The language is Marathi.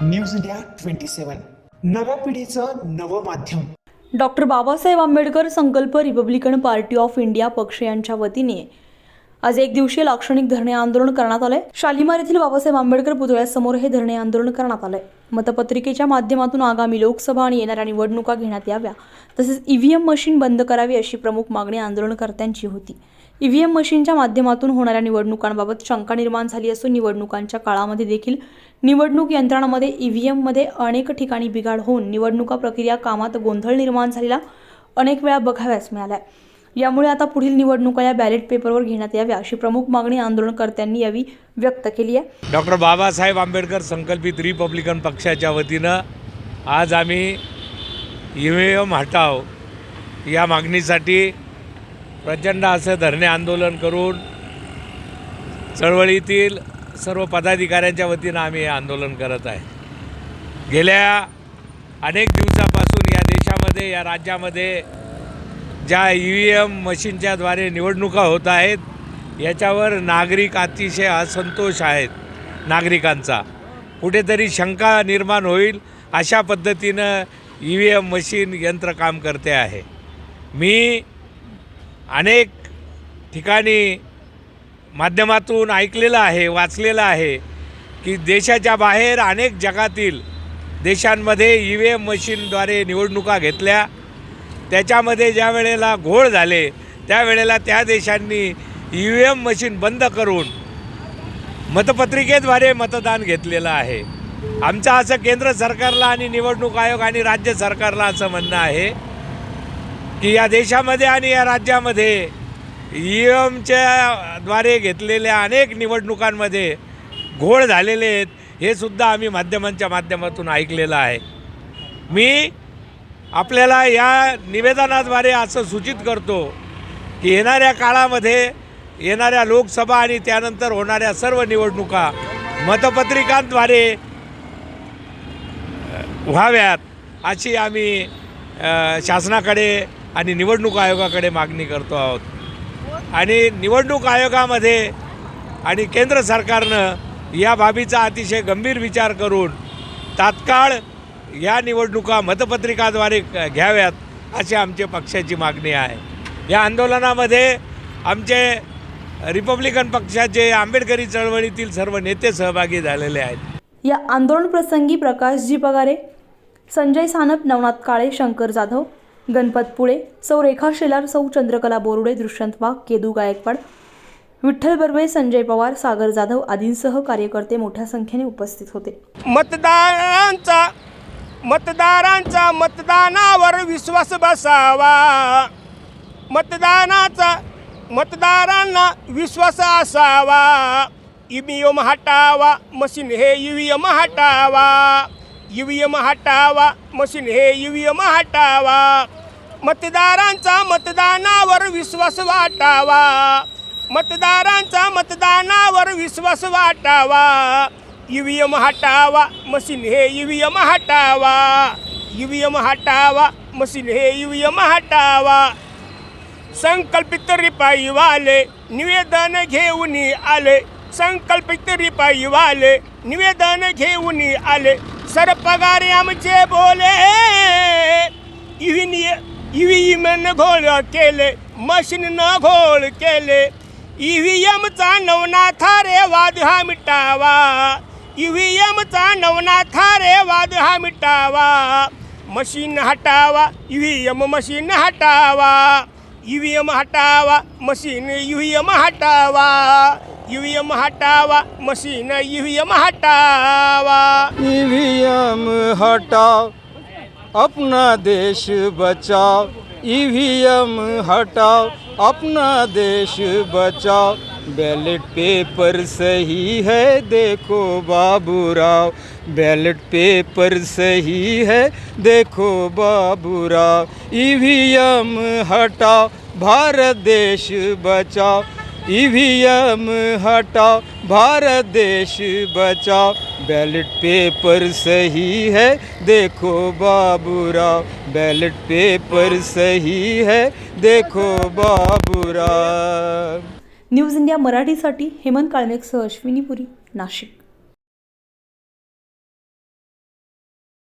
न्यूज इंडिया 27 नव्या पिढीचं नवं माध्यम। डॉक्टर बाबासाहेब आंबेडकर संकल्प रिपब्लिकन पार्टी ऑफ इंडिया पक्ष यांच्या वतीने आज एक दिवसीय लाक्षणिक धरणे आंदोलन करण्यात आले। शालिमार येथील बाबासाहेब आंबेडकर पुतळ्यासमोर हे धरणे आंदोलन करण्यात आले। मतपत्रिकेच्या माध्यमातून आगामी लोकसभा आणि येणाऱ्या निवडणुका घेण्यात याव्या, तसेच ईव्हीएम मशीन बंद करावी अशी प्रमुख मागणी आंदोलनकर्त्यांची होती। ईव्हीएम मशीनच्या माध्यमातून होणाऱ्या निवडणुकांबाबत शंका निर्माण झाली असून निवडणुकांच्या काळामध्ये देखील निवडणूक यंत्रणामध्ये ईव्हीएममध्ये अनेक ठिकाणी बिघाड होऊन निवडणुका प्रक्रिया कामात गोंधळ निर्माण झालेला अनेक वेळा बघाव्यास मिळाला। यामुळे आता पुढील निवडणुका या बॅलेट पेपरवर घेण्यात याव्या अशी प्रमुख मागणी आंदोलनकर्त्यांनी यावेळी व्यक्त केली आहे। डॉक्टर बाबासाहेब आंबेडकर संकल्पित रिपब्लिकन पक्षाच्या वतीनं आज आम्ही ईव्हीएम हटाव या मागणीसाठी प्रचंड असं धरणे आंदोलन करून चळवळीतील सर्व पदाधिकाऱ्यांच्या वतीनं आम्ही हे आंदोलन करत आहे। गेल्या अनेक दिवसापासून या देशामध्ये या राज्यामध्ये ज्या ईव्हीएम मशीनच्याद्वारे निवडणुका होत आहेत याच्यावर नागरिक अतिशय असंतोष आहेत। नागरिकांचा कुठेतरी शंका निर्माण होईल अशा पद्धतीनं ईव्हीएम मशीन यंत्र काम करते आहे। मी अनेक ठिकाणी माध्यमातून ऐकलेलं आहे, वाचलेलं आहे की देशाच्या बाहेर अनेक जगातील देशांमध्ये ईव्हीएम मशीनद्वारे निवडणुका घेतल्या, त्याच्यामध्ये ज्या वेळेला घोळ झाले त्यावेळेला त्या देशांनी ईव्हीएम मशीन बंद करून मतपत्रिकेद्वारे मतदान घेतलेलं आहे। आमचं असं केंद्र सरकारला आणि निवडणूक आयोग आणि राज्य सरकारला असं म्हणणं आहे की या देशामध्ये आणि या राज्यामध्ये ईव्हीएमच्या द्वारे घेतलेल्या अनेक निवडणुकांमध्ये घोळ झालेले आहेत, हे सुद्धा आम्ही माध्यमांच्या माध्यमातून ऐकलेलं आहे। मी आपल्याला या निवेदनाद्वारे असं सूचित करतो की येणाऱ्या काळामध्ये येणाऱ्या लोकसभा आणि त्यानंतर होणाऱ्या सर्व निवडणुका मतपत्रिकांद्वारे व्हाव्यात अशी आम्ही शासनाकडे आणि निवडणूक आयोगाकडे मागणी करतो आहोत। आणि निवडणूक आयोगामध्ये आणि केंद्र सरकारनं या बाबीचा अतिशय गंभीर विचार करून तात्काळ या निवडणुका मतपत्रिकाद्वारे घ्याव्यात अशी आमच्या पक्षाची मागणी आहे। या आंदोलनामध्ये आमचे रिपब्लिकन पक्षाचे आंबेडकरी चळवळीतील सर्व नेते सहभागी झालेले आहेत। या आंदोलन प्रसंगी प्रकाशजी पगारे, संजय सानप, नवनाथ काळे, शंकर जाधव, गणपत पुळे, सौ रेखा शेलार, सौ चंद्रकला बोरुडे, दुष्यंत वाघ, केदू गायकवाड, विठ्ठल बर्वे, संजय पवार, सागर जाधव आदींसह कार्यकर्ते मोठ्या संख्येने उपस्थित होते। मतदारांचा मतदानावर विश्वास बसावा, मतदारांना विश्वास असावा। ईव्हीएम हटावा, मशीन हे ईव्हीएम हटावा, ईव्हीएम हटावा, मशीन हे ईव्हीएम हटावा। मतदारांचा मतदानावर विश्वास वाटावा, मतदारांचा मतदानावर विश्वास वाटावा। ईव्हीएम हटावा, मशीन हे ईव्हीएम हटावा, ईव्हीएम हटावा, मशीन हे ईव्हीएम हटावा। संकल्पित रिपाईवाले निवेदन घेऊन आले, संकल्पित रिपाईवाले निवेदन घेऊन आले। सर पगारे आमचे बोले, ईव्हीएमनं घोळ केले, मशीननं घोळ केले। ईव्हीएमचा नवनाथा रे वाद हा मिटावा, ईव्हीएमचा नवनाथा रे वाद हा मिटावा। मशीन हटावा, ईव्हीएम मशीन हटावा, ईव्हीएम हटावा, मशीन ईव्हीएम हटावा, ईव्हीएम हटावा, मशीन ईव्हीएम हटावा। ईव्हीएम हटाओ, अपना देश बचाओ, ईव्हीएम हटाओ, अपना देश बचाओ। बैलेट पेपर सही है देखो बाबूराव, बैलेट पेपर सही है देखो बाबूराव। ईव्हीएम हटाओ, भारत देश बचाओ, ईव्हीएम हटाओ, भारत देश बचाओ। बैलेट पेपर सही है देखो बाबूराव, बैलेट पेपर सही है देखो बाबूराव। न्यूज इंडिया मराठीसाठी हेमंत काळमेघसह अश्विनी पुरी, नाशिक।